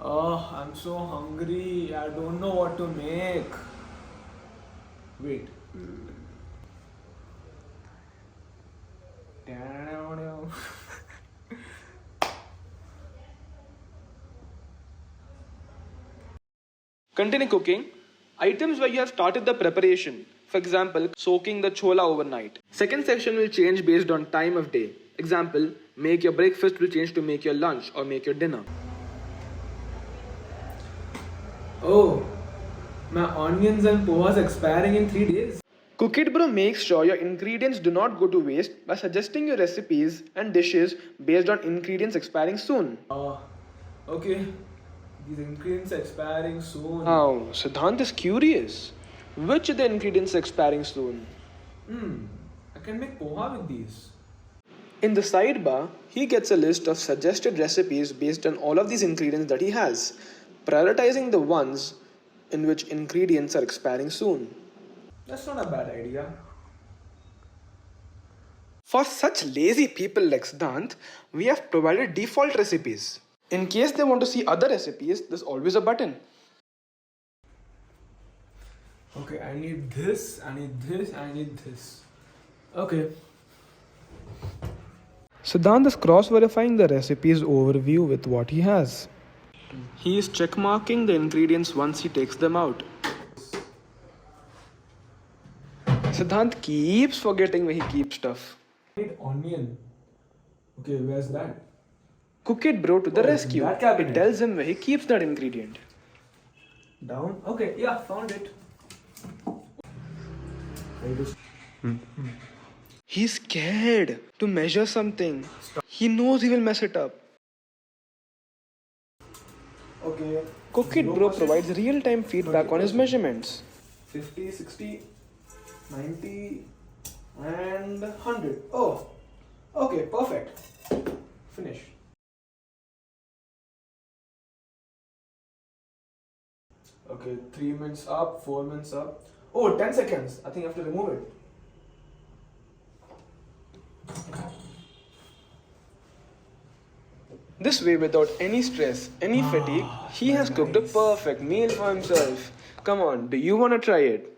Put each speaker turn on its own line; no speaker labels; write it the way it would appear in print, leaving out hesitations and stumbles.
Oh, I'm so hungry. I don't know what to make. Wait.
Continue cooking. Items where you have started the preparation. For example, soaking the chola overnight. Second section will change based on time of day. Example, make your breakfast will change to make your lunch or make your dinner.
Oh, my onions and pohas expiring in 3 days.
CookItBro makes sure your ingredients do not go to waste by suggesting your recipes and dishes based on ingredients expiring soon.
Okay. These ingredients expiring soon.
Now, Siddhant is curious. Which of the ingredients are expiring soon?
I can make poha with these.
In the sidebar, he gets a list of suggested recipes based on all of these ingredients that he has, prioritizing the ones in which ingredients are expiring soon.
That's not a bad idea.
For such lazy people like Siddhant, we have provided default recipes. In case they want to see other recipes, there's always a button.
Okay, I need this, I need this, I need this. Okay.
Siddhant is cross-verifying the recipe's overview with what he has. He is checkmarking the ingredients once he takes them out. Siddhant keeps forgetting where he keeps stuff.
I need onion. Okay, where's that?
CookItBro to the rescue.
that cabinet.
It tells him where he keeps that ingredient.
Down? Okay, yeah, found it.
He's scared to measure something. He knows he will mess it up.
Okay.
CookItBro
0%,
provides real-time feedback on his measurements.
50, 60, 90, and 100. Oh, okay, perfect. Finish. Okay, 3 minutes up, 4 minutes up. Oh, 10 seconds. I think I have to remove it.
This way, without any stress, any fatigue, he has cooked a perfect meal for himself. Come on, do you want to try it?